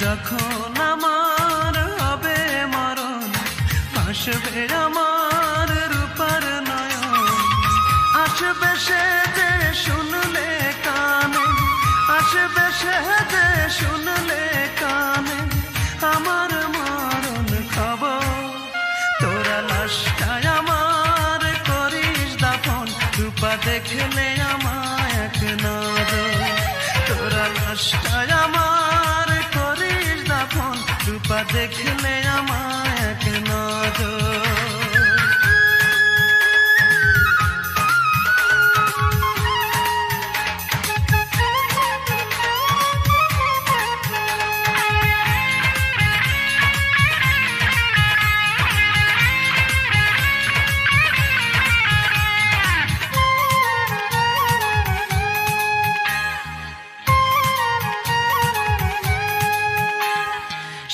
যখন আমার হবে মরণ, আসবে আমার রূপার নয়ন। আসবে সে যে শুনলে কানে, আসবে সে যে শুনলে কানে আমার মরণ খবর। তোরা লাশটাই আমার করিস দাফন, রূপা দেখলে আমায় এক নজর। তোরা লাশটাই আমার করিস দাফন, রূপা দেখলে আমায় এক নজর।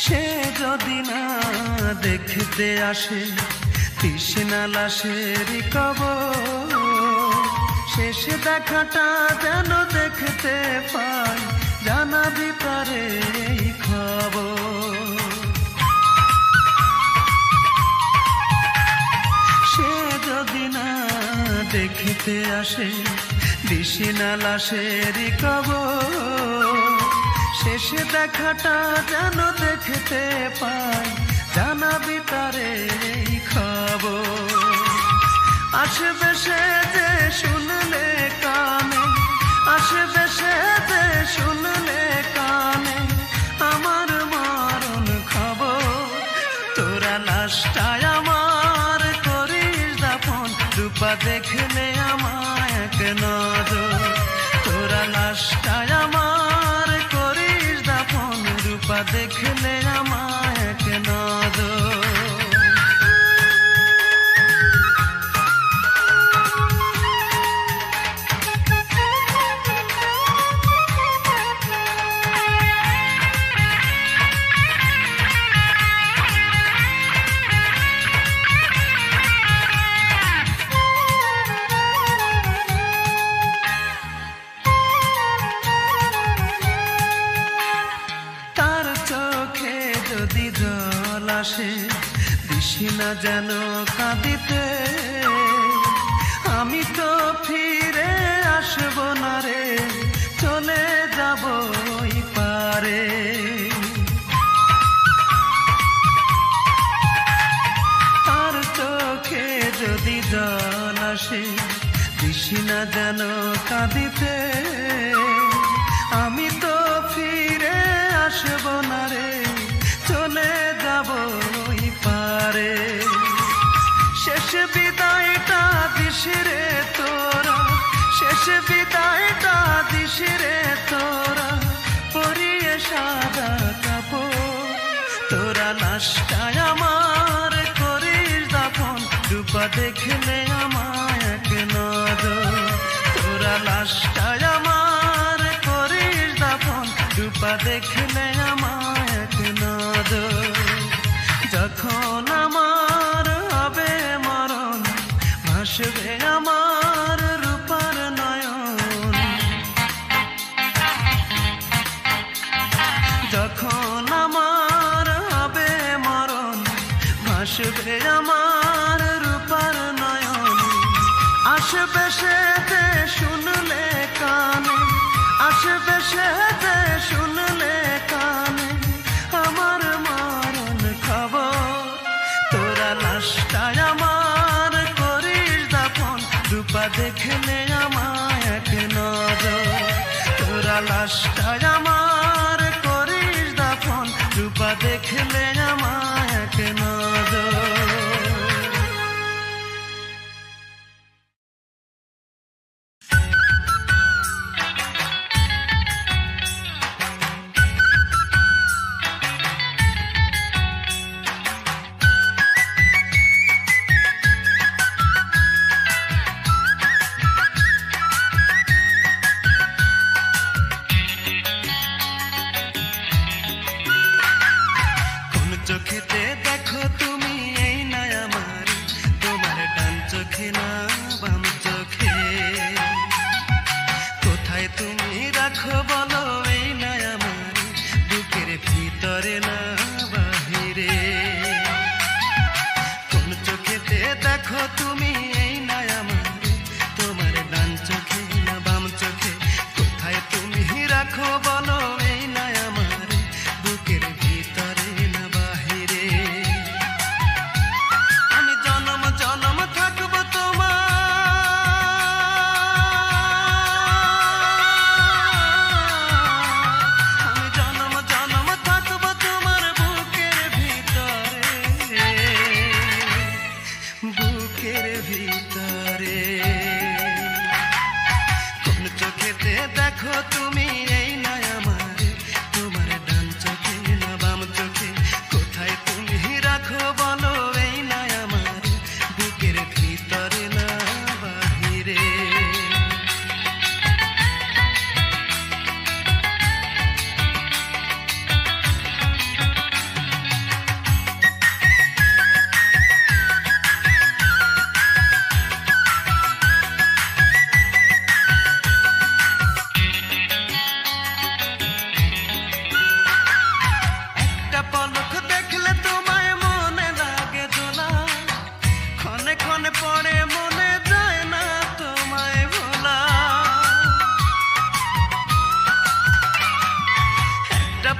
সে যদি না দেখতে আসে তৃষ্ণা লাশের কবর, শেষ দেখাটা যেন দেখতে পাই, জানাবি পারে এই খবর। সে যদি না দেখতে আসে তৃষ্ণা লাশের কবর, শেষ দেখাটা যেন দেখতে পাই, জানাবি তারে এই খবর। আসবে সে যে শুনলে কানে, আসবে সে যে শুনলে কানে আমার মরণ খবর। তোরা লাশটাই আমার করিস দাফন, রূপা দেখলে আমায় এক নজর। তোরা লাশটাই আমার করিস দাফন, রূপা দেখলে আমায় এক নজর। যদি জল আসে দিশি না যেন কাঁদিতে, আমি তো ফিরে আসব না রে, চলে যাব ওই পারে। তার চোখে যদি জল আসে দিশি না যেন কাঁদিতে, আমি তো ফিরে আসব না রে, চলে যাব ওই পারে। শেষ বিদায়টা দিস রে তোরা, শেষ বিদায়টা দিস রে তোরা, পরিয়ে সাদা কাপড়। তোরা লাশটাই আমার করিস দাফন, রূপা দেখলে আমায় এক নজর। তোরা লাশটাই আমার করিস দাফন, রূপা দেখলে আমায় এক নজর। যখন আমার হবে মরণ, ভাসবে আমার রূপার নয়ন। যখন আমার হবে মরণ, ভাসবে আমার রূপার নয়ন। আসবে সে যে শুনলে কানে, আসবে সে যে শুনলে কানে আমার মরণ খবর। তোরা লাশটাই আমার করিস দাফন, রূপা দেখলে আমায় এক নজর। তোরা লাশটাই আমার করিস দাফন, রূপা দেখলে আমায় এক নজর। চোখেতে দেখো তুমি এই না আমার, তোমার ডান চোখে না বাম চোখে। কোথায় তুমি রাখো বলো এই না আমার বুকের ভিতরে।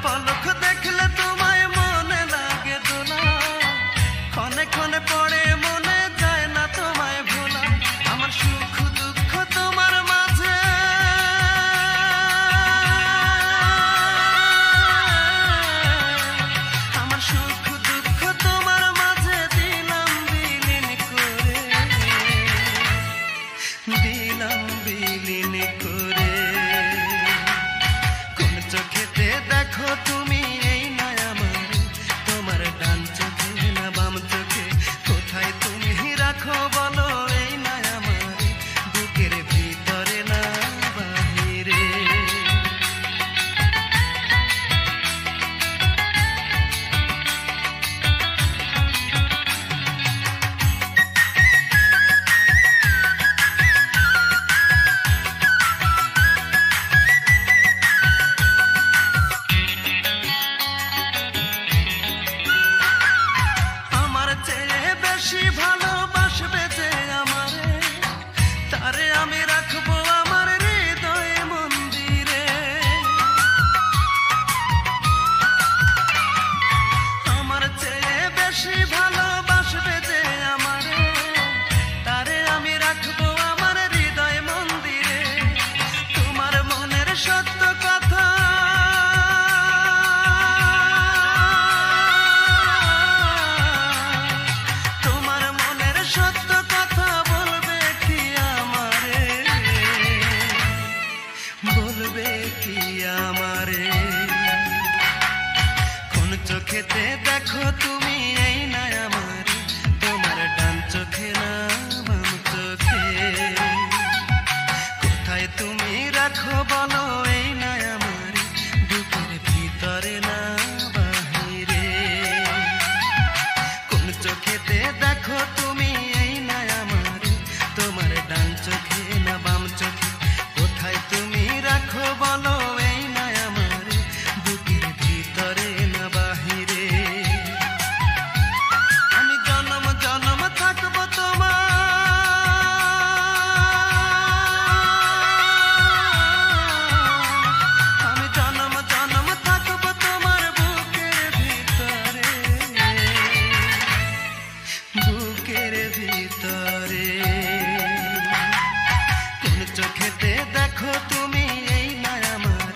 পলক দেখলে তোমায় মনে লাগে দোলা, ক্ষণে ক্ষণে পড়ে মনে যায় না তোমায় ভোলা। আমার সুখ দুঃখ তোমার মাঝে, আমার সুখ দুঃখ তোমার মাঝে দিলাম বিলীন করে, দিলাম বিলীন করে। কোন চোখেতে দেখো তুমি এই না আমার, তোমার ডান চোখে না বাম চোখে, কোথায় তুমি রাখো বলো এই না আমার, বুকের ভিতরে না বাহিরে। আমার চেয়ে বেশি ভালোবাসবে যে আমারে, তারে আমি রাখবো আমার হৃদয় মন্দিরে। আমার চেয়ে বেশি ভালোবাসবে যে আমারে, তারে আমি রাখবো আমার হৃদয় মন্দিরে। তোমার মনের সত্য কথা, তোমার মনের সত্য কথা বলবে কি আমারে, বলবে কি আমারে। কোন চোখেতে দেখো তুমি এই না আমার, তোমার ডান চোখে না বাম চোখে, কোথায় তুমি রাখো বলো এই না আমার, বুকের ভিতরে না বাহিরে। কোন চোখেতে দেখো তুমি এই না আমার, তোমার ডান চোখে না বাম চোখে, কোথায় তুমি রাখো বলো এই না আমার, বুকের ভিতরে না বাহিরে। আমি জনম জনম থাকবো তোমার, আমি জনম জনম থাকবো তোমার বুকের ভিতরে, বুকের ভিতরে। কোন চোখেতে দেখো তুমি এই না আমার,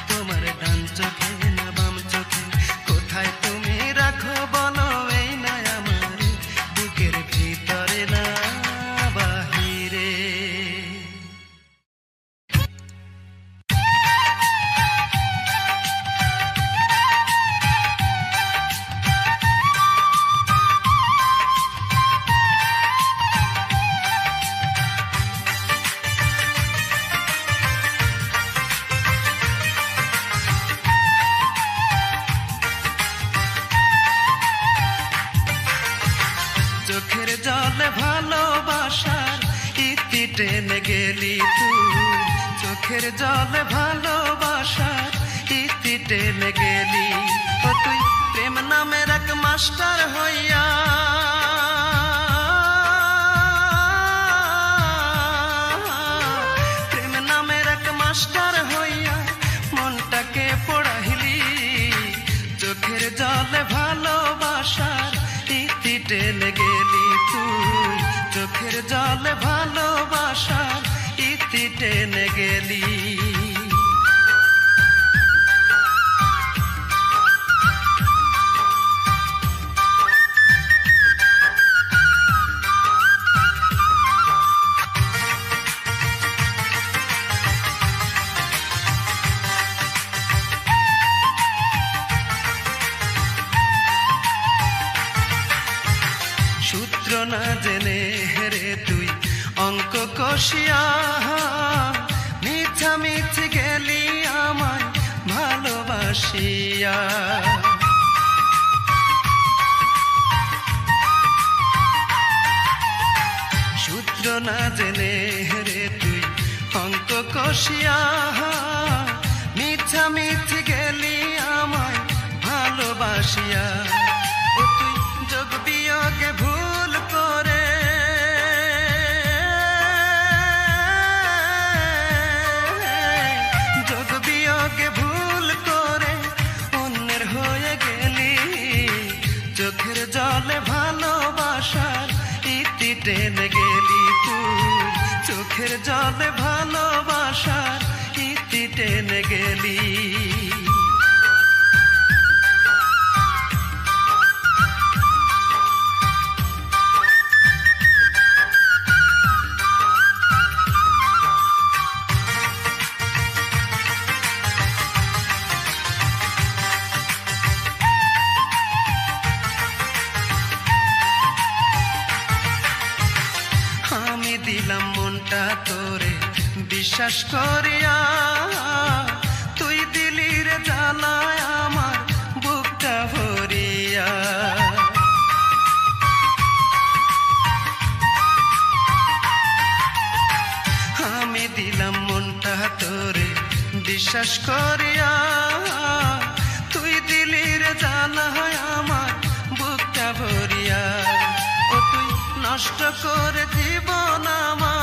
তোমার ডান চোখে না বাম চোখে, কোথায় তুমি রাখো বলো এই না আমার, বুকের ভিতরে না বাহিরে। চোখের জলে ভালোবাসার ইতি টেনে গেলি তুই, চোখের জলে ভালোবাসার ইতি টেনে গেলি। ও তুই প্রেম নামের এক মাস্টার হইয়া, প্রেম নামের এক মাস্টার হইয়া মনটাকে পড়াইলি। চোখের জলে ভালোবাসার ইতি টেনে গেলি তুই, চোখের জলে ভালোবাসার ইতি টেনে গেলি। সূত্র না জেনে হেরে তুই অঙ্ক কষিয়া, মিছামিছি গেলি আমায় ভালোবাসিয়া। সূত্র না জেনে হেরে তুই অঙ্ক কষিয়া, মিছামিছি গেলি আমায় ভালোবাসিয়া। ও তুই যোগ বিয়োগে ভুল করে, যোগ বিয়োগে ভুল করে টেনে গেলি তুই, চোখের জলে ভালোবাসার ইতি টেনে গেলি। আমি দিলাম মনটা তোরে বিশ্বাস করিয়া, তুই দিলি রে জ্বালায় আমার বুকটা ভরিয়া। আমি দিলাম মনটা তোরে বিশ্বাস করিয়া, তুই দিলি রে জ্বালায় আমার বুকটা ভরিয়া। ও তুই নষ্ট করে জীবন আমার,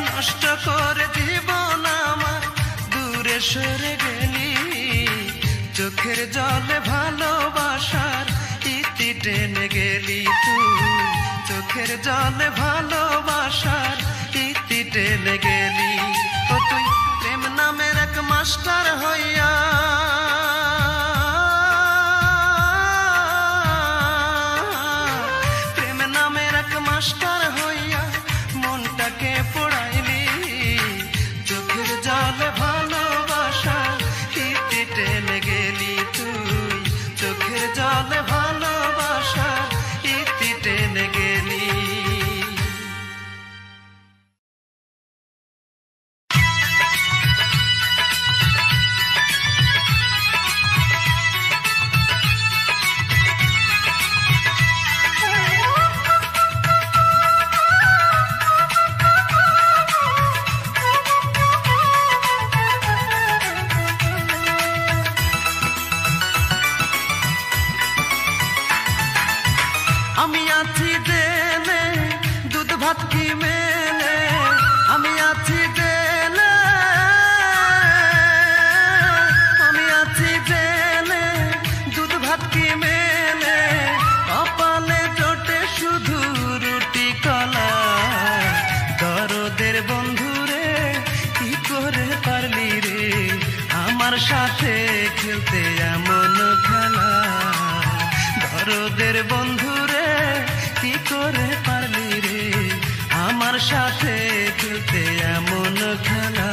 নষ্ট করে জীবন আমার, দূরে সরে গেলি, চোখের জলে ভালোবাসার ইতি টেনে গেলি তুই, চোখের জলে ভালোবাসার ইতি টেনে গেলি। ও তুই প্রেম নামের এক মাস্টার হইয়া, প্রেম নামের এক মাস্টার হইয়া মনটাকে পড়াইলি, চোখের জলে ভালোবাসার ইতি টেনে গেলি তুই, চোখের জলে ভালোবাসার ইতি টেনে গেলি। আমি আছি জেলে দুধ ভাত কি মেলে, আমি আছি জেলে, আমি আছি জেলে দুধ ভাত কি মেলে, কপালে জোটে শুধু রুটি কলা। দরদের বন্ধুরে কি করে পারলি রে আমার সাথে খেলতে এমন খেলা, দরদের বন্ধুরে কি করে পারলি রে আমার সাথে খেলতে এমন খেলা।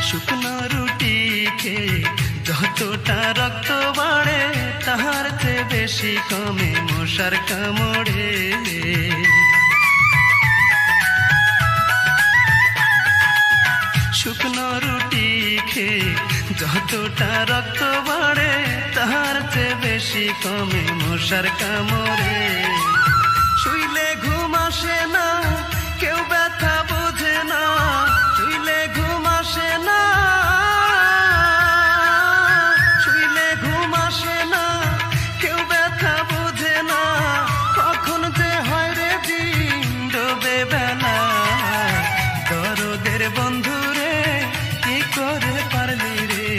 শুকনো রুটি খেয়ে যতটা রক্ত বাড়ে, তাহার চেয়ে বেশি কমে মশার কামড়ে। শুকনো রুটি খেয়ে যতটা রক্ত বাড়ে, তাহার চেয়ে বেশি কমে মশার কামড়ে। শুইলে ঘুম আসে না, কেউ ব্যথা বোঝে না, শুইলে ঘুম আসে না, শুইলে ঘুম আসে না, কেউ ব্যথা বোঝে না, কখন যে হয় রে দিন ডোবে বেলা। দরদের বন্ধুরে কি করে পারলি রে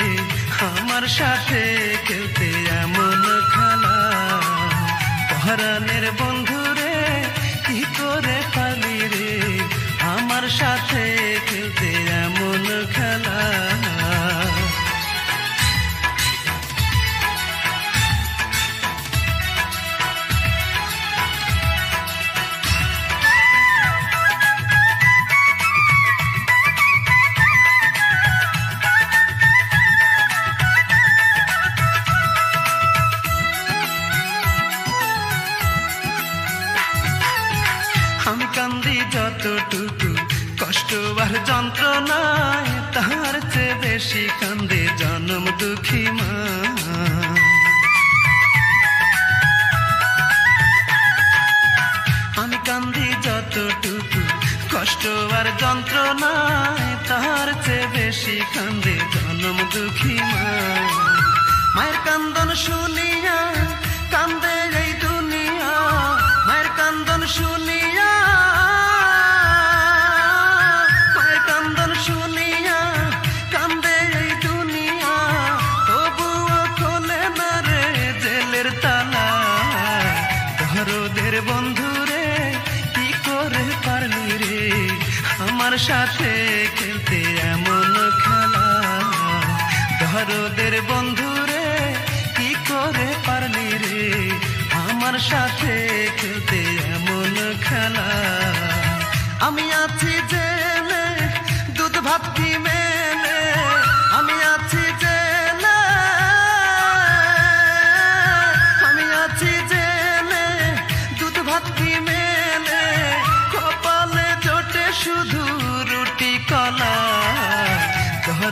আমার সাথে খেলতে এমন খেলা, পরাণের বন্ধুরে কি করে পারলি রে আমার সাথে খেলতে এমন খেলা। আমি কান্দি যতটুকু কষ্ট আর যন্ত্রণায়, তাহার চেয়ে বেশি কান্দে জনম দুঃখী মা। আমি কান্দি যতটুকু দুঃখী মা। মায়ের কান্দন শুনিয়া কান্দে এই দুনিয়া, মায়ের কান্দন শুনিয়া, মায়ের কান্দন শুনিয়া কান্দে এই দুনিয়া। তবুও খোলে না রে জেলের তালা। দরদের বন্ধুরে কি করে পারলি রে আমার সাথে খেলতে এমন খেলা। দরদের বন্ধুরে কি করে পারলি রে আমার সাথে খেলতে এমন খেলা। আমি আছি জেলে দুধ ভাত কি মেলে, আমি আছি জেলে, আমি আছি জেলে দুধ ভাত কি মেলে। কপালে জোটে শুধু রুটি কলা।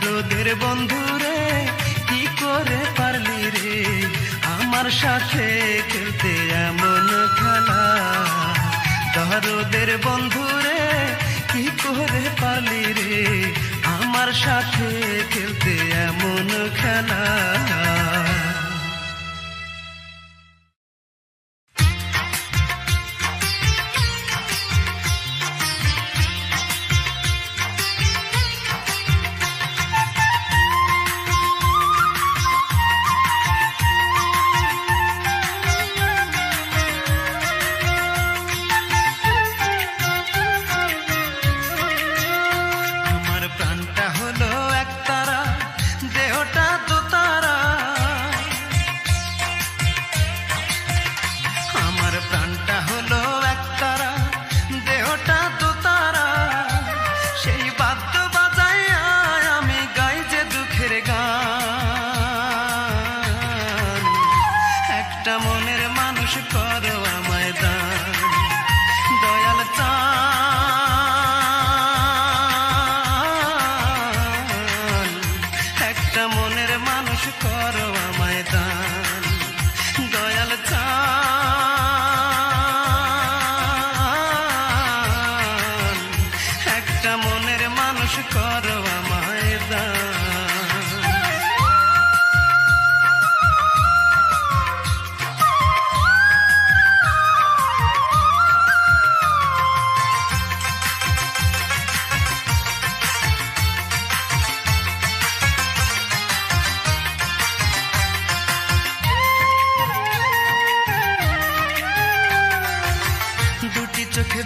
দরদের বন্ধুরে কি করে পারলি রে আমার সাথে খেলতে এমন খেলা। দরদের বন্ধুরে কি করে পারলি রে আমার সাথে খেলতে এমন খেলা।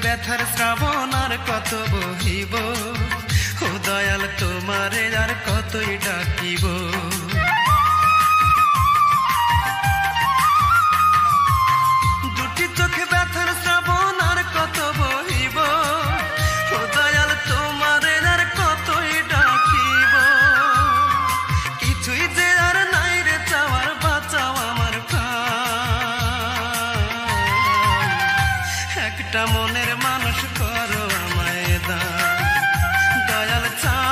ব্যথার শ্রাবণ আর কত বহিব, ও দয়াল তোমারে আর কতই ডাকিব। দুটি চোখে ব্যথার শ্রাবণ আর কত বহিব, ও দয়াল তোমারে আর কতই ডাকিব। কিছুই যে আর নাই রে চাওয়ার, বাঁচাও আমার প্রাণ। একটা মনের মানুষ করো আমায় দান, দয়াল চান।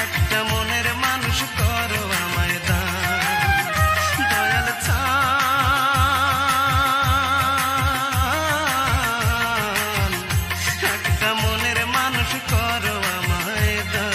একটা মনের মানুষ করো আমায় দান, দয়াল চান। একটা মনের মানুষ করো আমায় দান।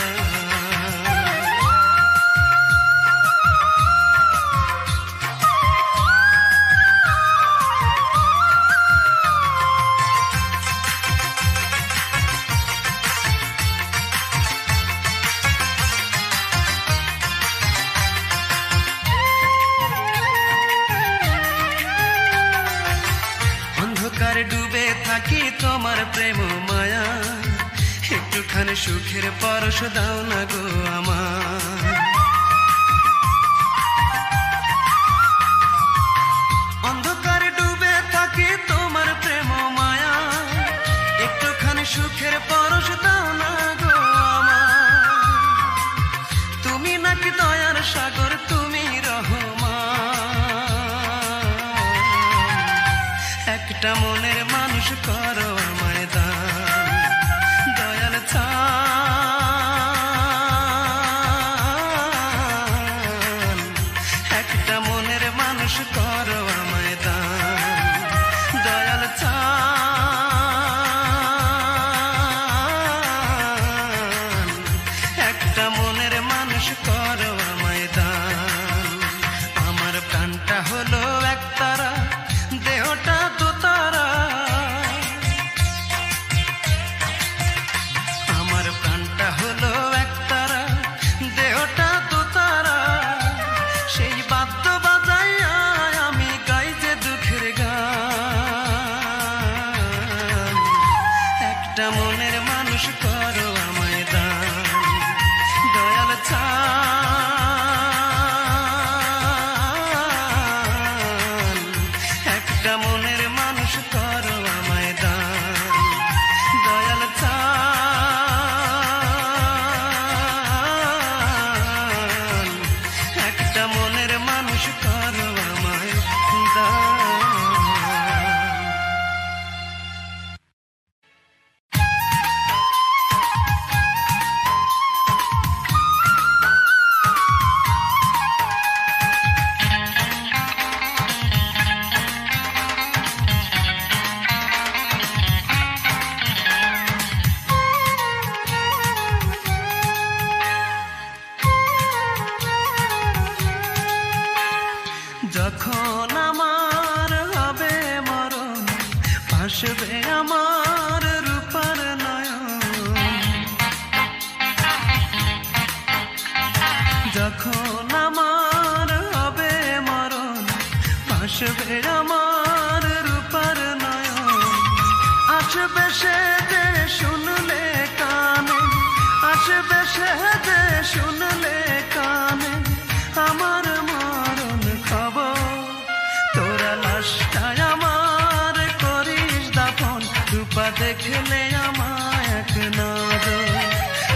ডুবে থাকি তোমার প্রেম মায়া, একটুখানি সুখের পরশ দাও না গো আমার। অন্ধকারে ডুবে থাকি তোমার প্রেম মায়া, একটুখানি সুখের পরশ দাও না গো আমার। তুমি নাকি দয়ার সাগর, তুমি রহমান। একটা মনের মানুষ করো আমায় দান, দয়াল চান। একটা মনের মানুষ করো আমায় দান, দয়াল চান। একটা মনের মানুষ করো আমায় দান দয়াল চান একটা মনের মানুষ করো আমায় দান দয়াল চান একটা মনের মানুষ করো আমায় দান। যখন আমার হবে মরণ ভাসবে আমার রূপার নয়ন যখন আমার হবে মরণ ভাসবে আমার রূপার নয়ন আসবে সে যে শুনলে কানে আসবে সে যে শুনলে কানে আমার মরণ খবর তোরা লাশটায় আমার করিস দাফন রূপা দেখলে আমায় এক নজর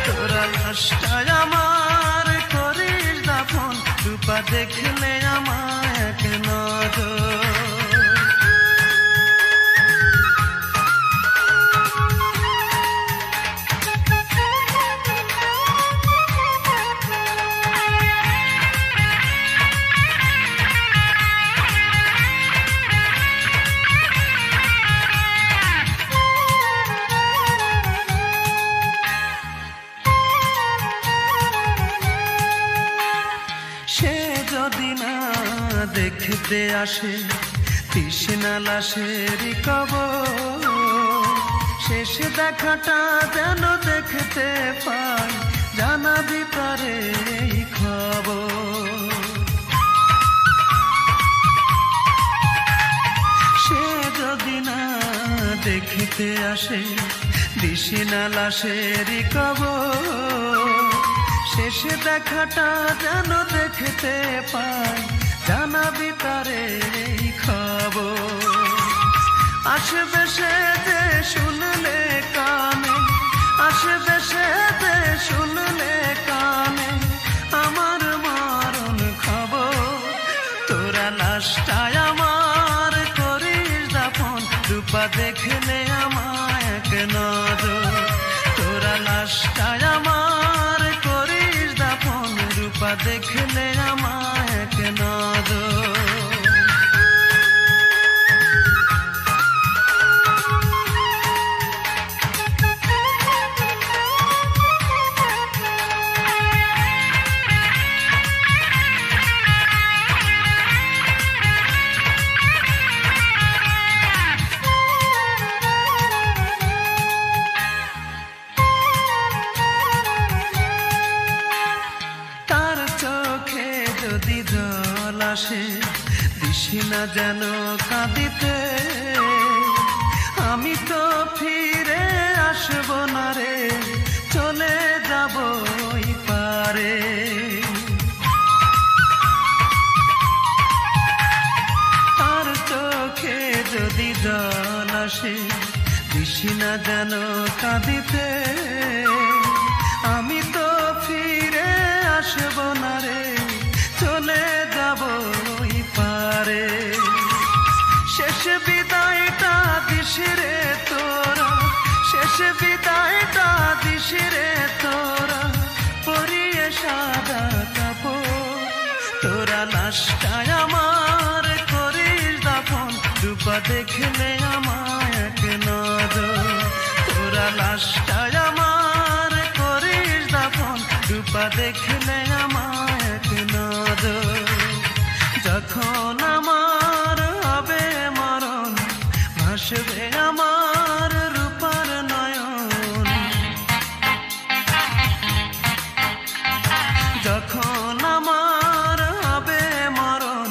তোরা লাশটায় আমার করিস দাফন রূপা দেখলে আমায় এক নজর। সে যদি না দেখতে আসে তৃষ্ণা লাশের কবর শেষ দেখাটা যেন দেখতে পাই জানাবি পারে এই খবর সে যদি না দেখতে আসে তৃষ্ণা লাশের কবর শেষ দেখাটা যেন দেখতে পাই জানাবি তারে এই খবর আসবে সে যে শুনলে কানে আসবে সে যে শুনলে কানে আমার মরণ খবর তোরা লাশটায় আমার করিস দাফন রূপা দেখলে আমায় এক নজর তোরা লাশটায় আমার করিস দাফন রূপা দেখলে আমায় এক নজর। যদি জল আসে দিশি না যেন কাঁদিতে আমি তো ফিরে আসব না রে চলে যাব ওই পারে তার চোখে যদি জল আসে দিশি না যেন কাঁদিতে আমি তো ফিরে আসব না রে চলে যাব ওই পারে শেষ বিদায়টা দিশিরে তোরা শেষ বিদায়টা দিশিরে তোরা পরিয়ে সাদা কাপড় তোরা লাশটায় আমার করিস দাফন রূপা দেখলে আমায় এক নজর তোরা লাশটায় আমার করিস দাফন রূপা দেখলে আমায় এক নজর যখন আমার হবে মরণ ভাসবে আমার রূপার নয়ন যখন আমার হবে মরণ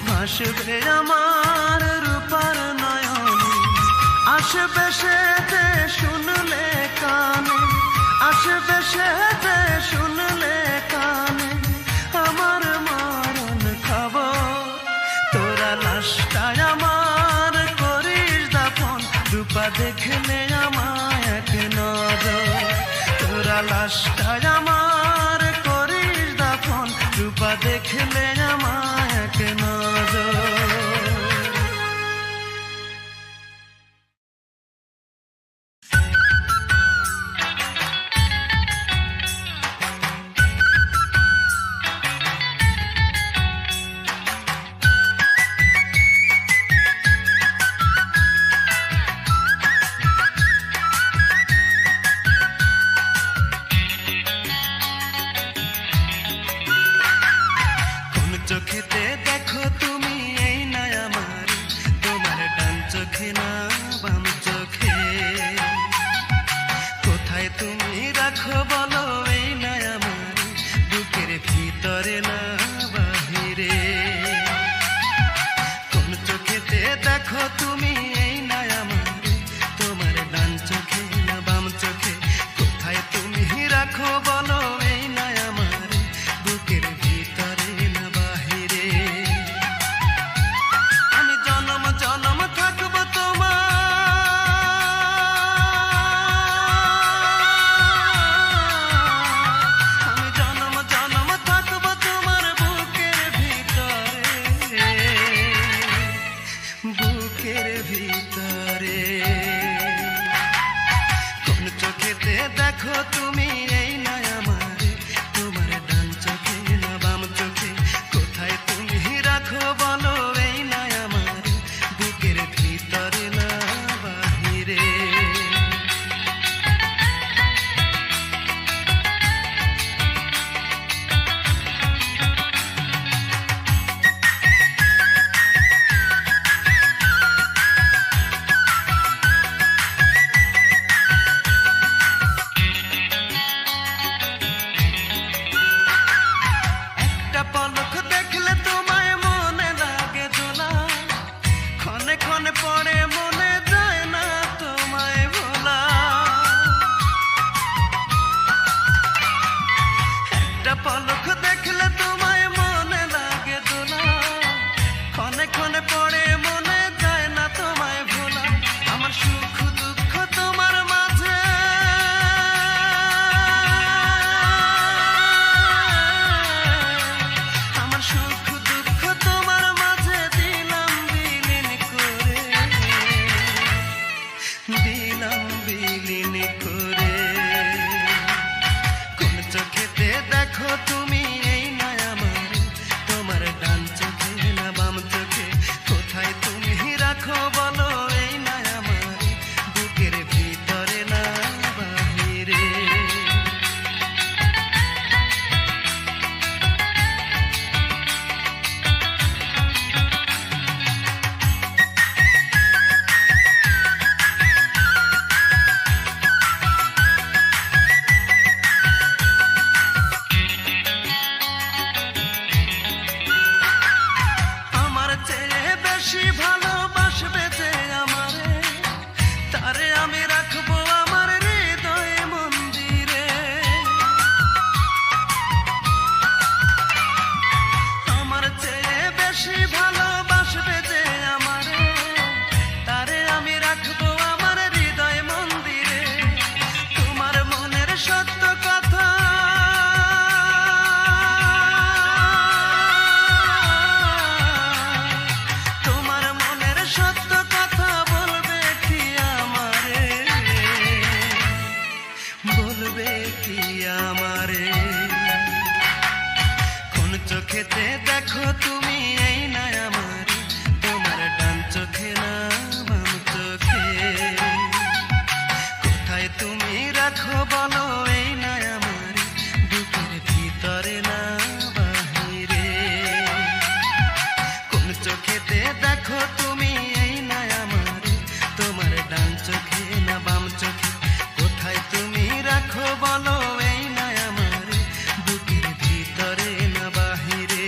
ভাসবে আমার রূপার নয়ন আসবে সে যে শুনলে আসবে সে যে শুনলে কানে আমার মরণ খবর, তোরা লাশটায় আমার করিস দাফন, রূপা দেখলে আমায় এক নজর, তোরা লাশটায় আমার করিস দাফন, রূপা দেখলে আমায় এক নজর। চোখেতে দেখো তুমি এই না আমার, তোমার ডান চোখে না বাম চোখে, কোথায় তুমি রাখো বলো এই না আমার, বুকের ভিতরে না বাহিরে। কোন চোখেতে দেখো তুমি এই না আমার, তোমার ডান চোখে না বাম চোখে, কোথায় তুমি রাখো বলো এই না আমার, বুকের ভিতরে না বাহিরে। আমি জনম জনম থাকবো তোমার, আমি জনম জনম থাকবো তোমার বুকের ভিতরে, বুকের ভিতরে। কোন চোখেতে দেখো তুমি এই না আমার, তোমার ডান চোখে না বাম চোখে, কোথায় তুমি রাখো বলো এই না আমার, বুকের ভিতরে না বাহিরে। একটা পলক দেখলে তোমায় মনে লাগে দোলা, ক্ষণে ক্ষণে পড়ে মনে যায় না তোমায় ভোলা। একটা পলক দেখলে তোমায় মনে লাগে দোলা, ক্ষণে ক্ষণে পড়ে মনে যায় না তোমায় ভোলা। আমার সুখ দুঃখ তোমার মাঝে, আমার সুখ দুঃখ তোমার মাঝে দিলাম বিলীন করে, দিলাম বিলীন করে। কোন চোখেতে দেখো তুমি এই না আমার, তোমার ডান চোখে না বাম চোখে, কোথায় তুমি রাখো বলো এই না আমার, বুকের ভিতরে না বাহিরে। আমার চেয়ে বেশি ভালোবাসবে যে আমারে, তারে আমি রাখবো আমার হৃদয় মন্দিরে। আমার চেয়ে বেশি ভালোবাসবে যে আমারে, তারে আমি রাখবো আমার হৃদয় মন্দিরে। তোমার মনের সত্য কথা, তোমার মনের সত্য কথা বলবে কি আমারে, বলবে কি আমারে। কোন চোখেতে দেখো তুমি এই না আমার, তোমার ডান চোখে না বাম চোখে, কোথায় তুমি রাখো বলো এই না আমার, বুকের ভিতরে না বাহিরে। কোন চোখেতে দেখো তুমি এই না আমার, তোমার ডান চোখে না বাম চোখে, কোথায় তুমি রাখো বলো এই না আমার, বুকের ভিতরে না বাহিরে।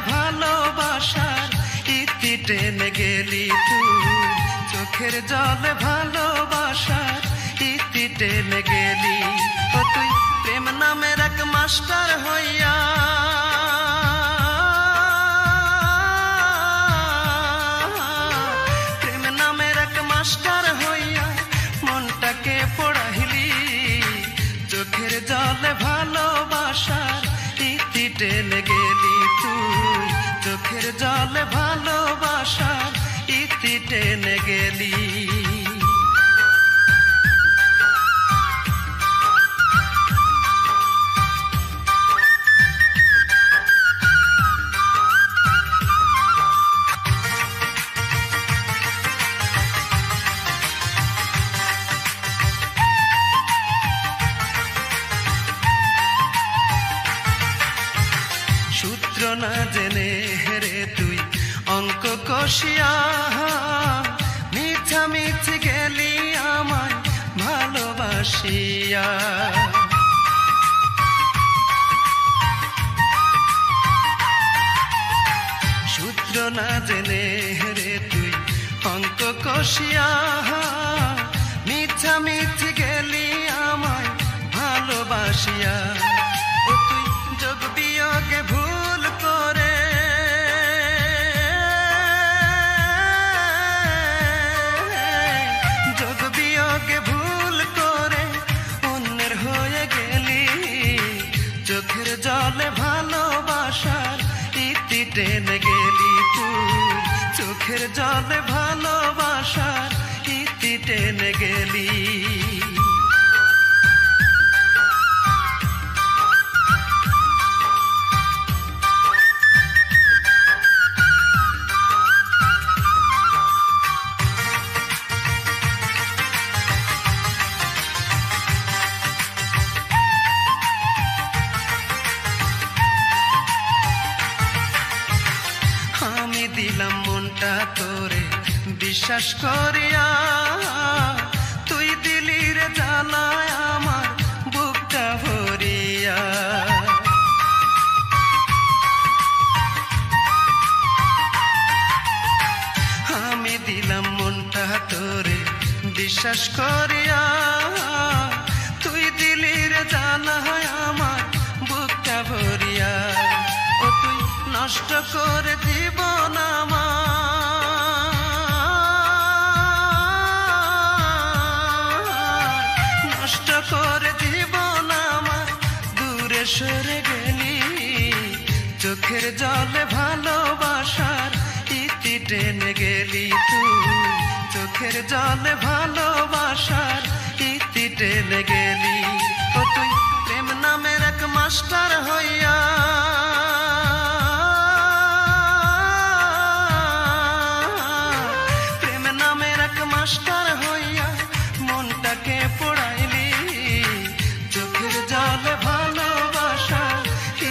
ভালোবাসার ইতি টেনে গেলি তুই, চোখের জলে ভালোবাসার ইতি টেনে গেলি। ও তুই প্রেম নামের এক মাস্টার হইয়া, প্রেম নামের এক মাস্টার হইয়া মনটাকে পড়াইলি, চোখের জলে ভালোবাসার ইতি টেনে গেলি তুই, চোখের জলে ভালোবাসার ইতি টেনে গেলি। সূত্র না জেনে হেরে তুই অঙ্ক কষিয়া, মিছামিছি গেলি আমায় ভালোবাসিয়া। সূত্র না জেনে হেরে তুই অঙ্ক কষিয়া, মিছামিছি গেলি আমায় ভালোবাসিয়া। ও তুই যোগ বিয়োগে ভুল করে, যোগ বিয়োগে ভুল করে অন্যের হয়ে গেলি, চোখের জলে ভালোবাসার ইতি টেনে গেলি তুই, চোখের জলে ভালোবাসার ইতি টেনে গেলি। আমি দিলাম মনটা তোরে বিশ্বাস করিয়া, তুই দিলি রে জ্বালায় আমার বুকটা ভরিয়া। আমি দিলাম মনটা তোরে বিশ্বাস করিয়া, তুই দিলি রে জ্বালায় আমার বুকটা ভরিয়া। ও তুই নষ্ট করে জীবন আমার, নষ্ট করে জীবন আমার, দূরে সরে গেলি, চোখের জলে ভালোবাসার ইতি টেনে গেলি তুই, চোখের জলে ভালোবাসার ইতি টেনে গেলি। ও তুই প্রেম নামের এক মাস্টার হইয়া, প্রেম নামের এক মাস্টার হইয়া মনটাকে পড়াইলি, চোখের জলে ভালোবাসার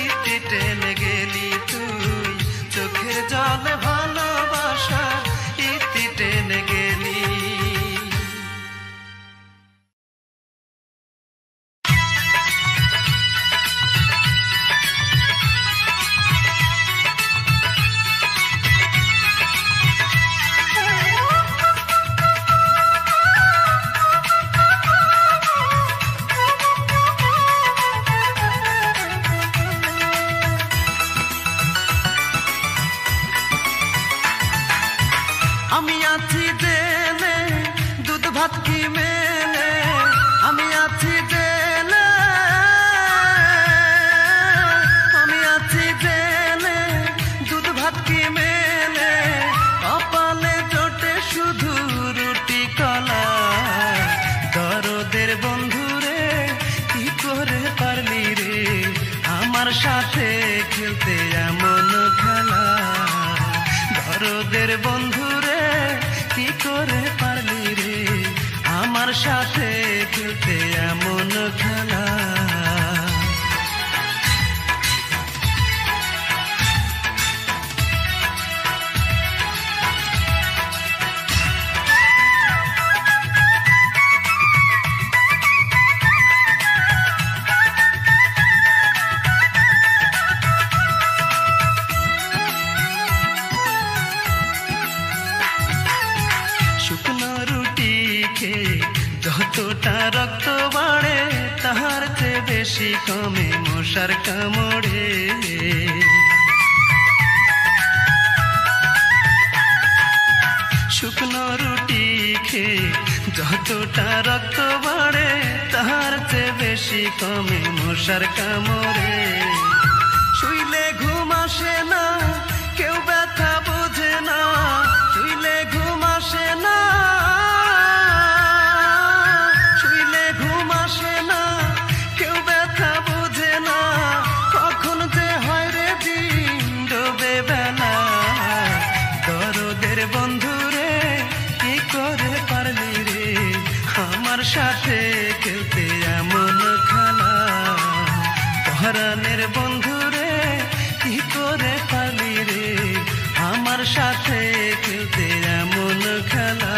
ইতি টেনে গেলি তুই, চোখের জলে ভালোবাসার ইতি টেনে গেলি। আমি আছি জেনে দুধ ভাত কি মেলে, আমি আছি জেনে, আমি আছি জেনে দুধ ভাত কি মেলে, কপালে জোটে শুধু রুটি কলা। দরদের বন্ধুরে কি করে পারলি রে আমার সাথে খেলতে এমন খেলা, দরদের বন্ধুরে কি করে পারলি রে আমার সাথে খেলতে এমন খেলা। বেশি কমে মশার কামড়ে। শুকনো রুটি খেয়ে যতটা রক্ত বাড়ে তার চেয়ে বেশি কমে মশার কামড়ে। শুইলে ঘুম আসে না, কেউ ব্যথা বোঝে না, শুইলে ঘুম আসে না, শুইলে ঘুম আসে না, কেউ ব্যথা বোঝে না, কখন যে হয় রে দিন ডোবে বেলা। দরদের বন্ধুরে কি করে পারলি রে আমার সাথে খেলতে এমন খেলা। পরাণের বন্ধুরে কি করে পারলি রে আমার সাথে খেলতে এমন খেলা।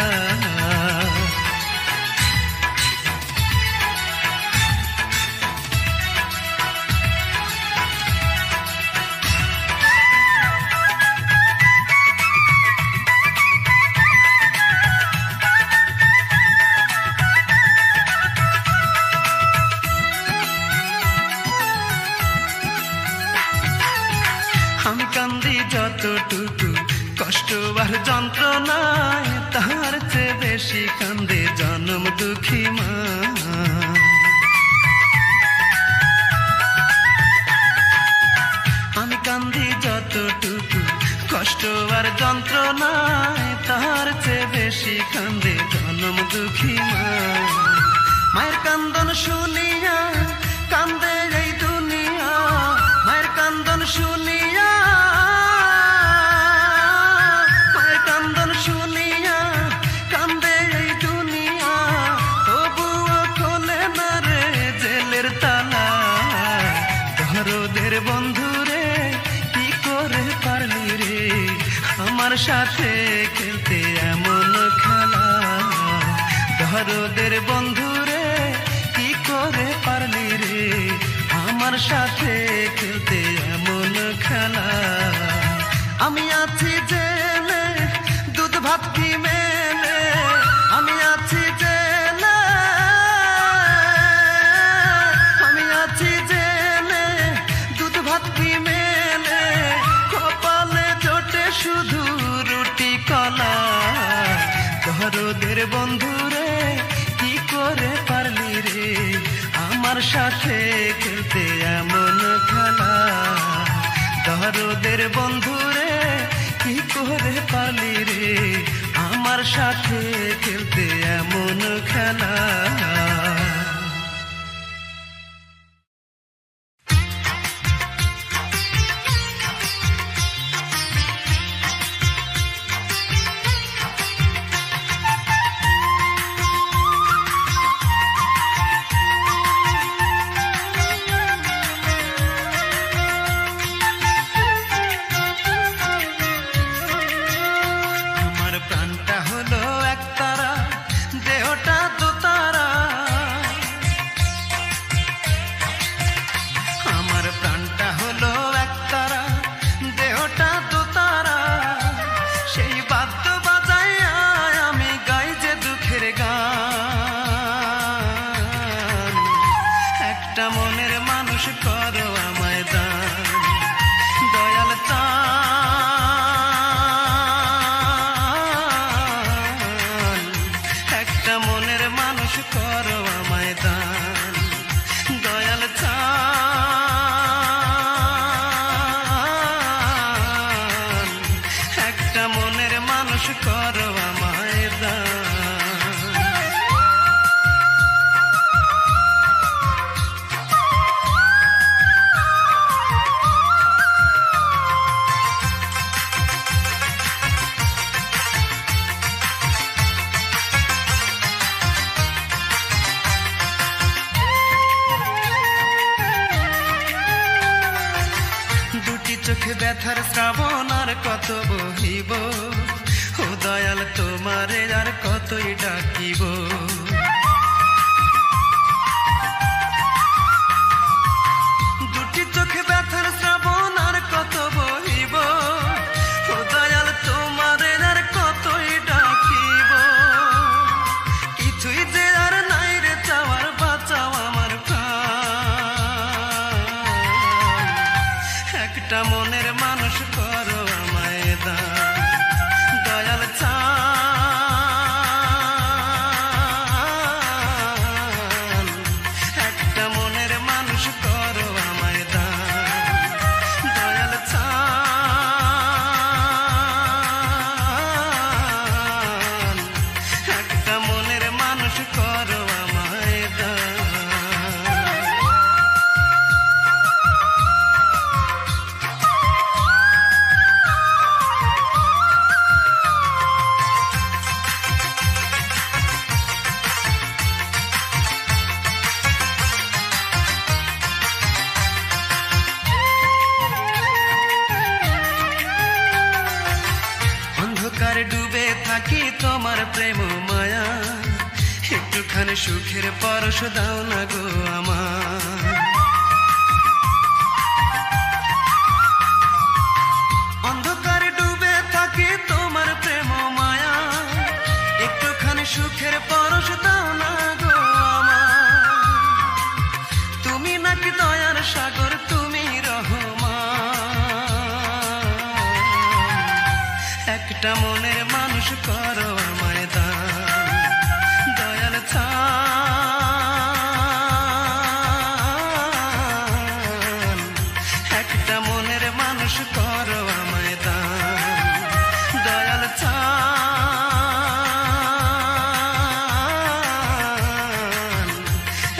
আমি কান্দি যতটুকু কষ্ট আর যন্ত্রণায় তার চেয়ে বেশি কান্দে জনম দুঃখী মা। আমি কান্দি যতটুকু কষ্ট আর যন্ত্রণায় তার চেয়ে বেশি কান্দে জনম দুঃখী মা। মায়ের কান্দন শুনিয়া কান্দে এই দুনিয়া, মায়ের কান্দন শুনিয়া, মায়ের কান্দন শুনিয়া কান্দে এই দুনিয়া, তবুও খোলে না রে জেলের তালা। দরদের বন্ধুরে কি করে পারলি রে আমার সাথে খেলতে এমন খেলা। দরদের বন্ধুরে কি করে পারলি রে আমার সাথে খেলতে এমন খেলা। আমি আছি জেলে দুধ ভাত কি মেলে, আমি আছি জেলে, আমি আছি জেলে দুধ ভাত কি মেলে, কপালে জোটে শুধু রুটি কলা। দরদের বন্ধুরে কি করে পারলি রে আমার সাথে খেলতে এমন খেলা। দরদের বন্ধুরে কি করে পারলি রে আমার সাথে খেলতে এমন খেলা। চোখে ব্যথার শ্রাবণ আর কত বহিব, ও দয়াল তোমারে আর কতই ডাকিব। দুটি চোখে ব্যথার শ্রাবণ আর কত বহিব, ও দয়াল তোমারে আর কতই ডাকিব। কিছুই যে আর নাই রে চাওয়ার, বাঁচাও আমার প্রাণ। একটা মনের মানুষ করো আমায় দান দয়াল চান একটা মনের মানুষ করো আমায় দান দয়াল চান একটা মনের মানুষ করো আমায় দান ডুবে থাকি তোমার প্রেম মায়া একটুখানি সুখের পরশ দাও না গো আমার অন্ধকারে ডুবে থাকি তোমার প্রেম মায়া একটুখানি সুখের পরশ দাও না গো আমার তুমি নাকি দয়ার সাগর তুমি একটা মনের মানুষ করো আমায় দান দয়াল চান একটা মনের মানুষ করো আমায় দান দয়াল চান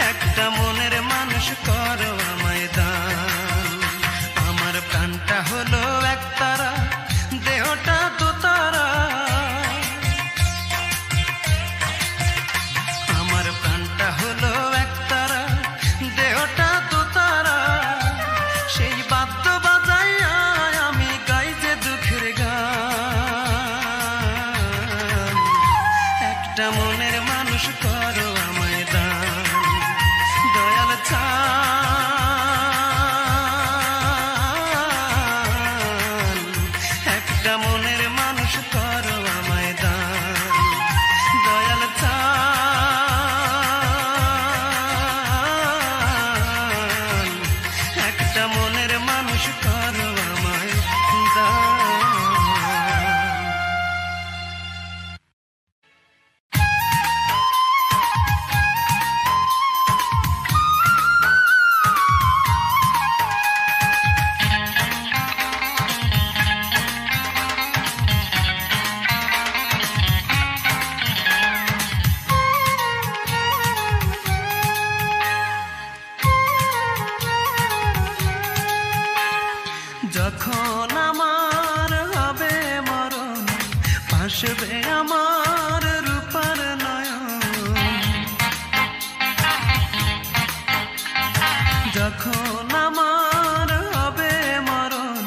একটা মনের মানুষ করো আমায় দান আমার প্রাণটা হলো একতারা দেহটা দোতারা আমার প্রাণটা হলো একতারা দেহটা দোতারা সেই বাদ্য বাজাইয়া আমি গাই যে দুঃখের গান একটা মনের মানুষ করো আমায় দান দয়াল একটা মনের মানুষ করো আমায় দান দয়াল চান একটা মনের মানুষ করো আমায় দান যখন আমার হবে মরণ ভাসবে আমার রূপার নয়ন যখন আমার হবে মরণ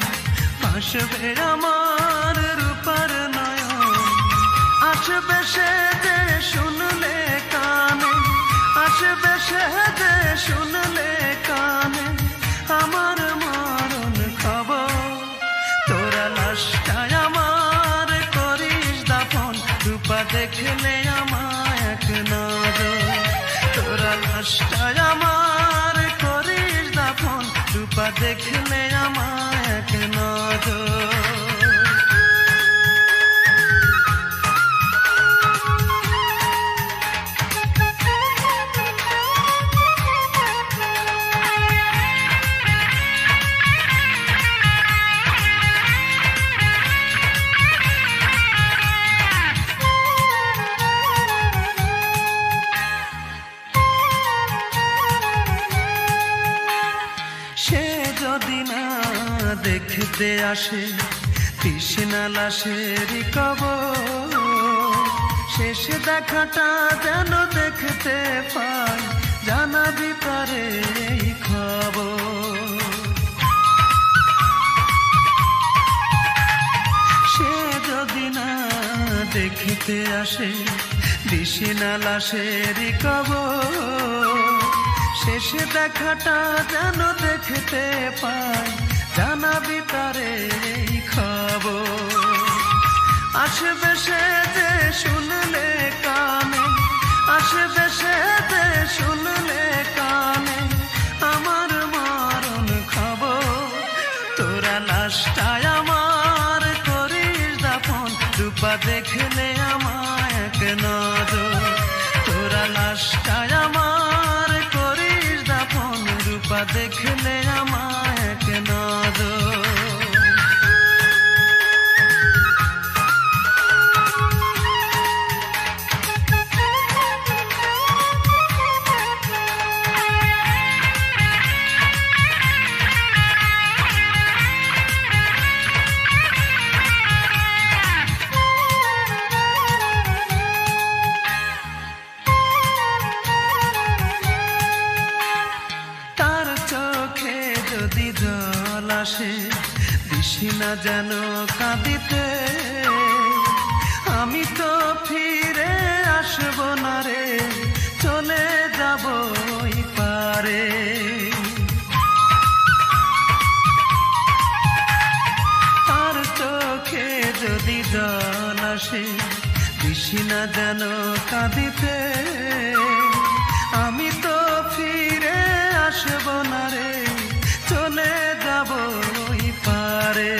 ভাসবে আমার রূপার নয়ন আসবে সে যে শুনলে কানে আসবে সে যে শুনলে কানে আমার মরণ খবর তোরা লাশটায় আমার করিস দাফন রূপা দেখলে আমায় এক নজর তোরা লাশটায় আমার করিস দাফন রূপা দেখলে আমায় এক নজর দেখতে আসে তৃষ্ণা লাশের কবর শেষ দেখাটা যেন দেখতে পাই জানাবি পারে এই খবর সে যদি না দেখতে আসে তৃষ্ণা লাশের কবর শেষ দেখাটা যেন দেখতে পাই জানাবি তারে এই খবর আসবে সে যে শুনলে কানে আসবে সে যে শুনলে কানে আমার মরণ খবর তোরা দেখলে আমায় এক নজর, তোরা লাশটায় আমার করিস দাফন, রূপা দেখলে আমায় এক নজর। যদি জল আসে দিশি না যেন কাঁদিতে, আমি তো ফিরে আসব না রে, চলে যাব ওই পারে। তার চোখে যদি জল আসে দিশি না যেন কাঁদিতে, আমি তো ফিরে আসব না রে, চলে যাব ওই পারে।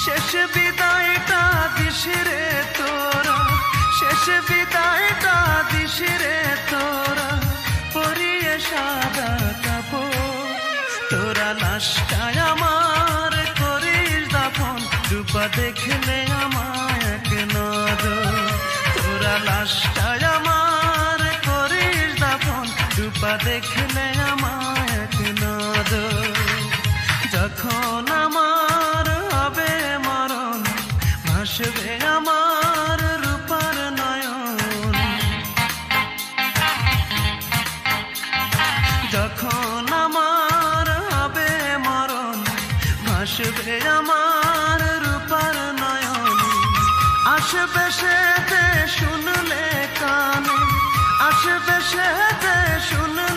শেষ বিদায়টা দিস রে তোরা, শেষ বিদায়টা দিস রে তোরা, পরিয়ে সাদা কাপড়, তোরা লাশটায় আমার করিস দাফন, রূপা দেখলে আমায় এক নজর, তোরা লাশটায় আমার করিস দাফন, রূপা দেখলে আমায় এক নজর। যখন আমার হবে মরণ ভাসবে আমার রূপার নয়ন, যখন আমার হবে মরণ ভাসবে আমার রূপার নয়ন। আসবে সেতে শুনলে কানে, আসবে সেতে শুনলে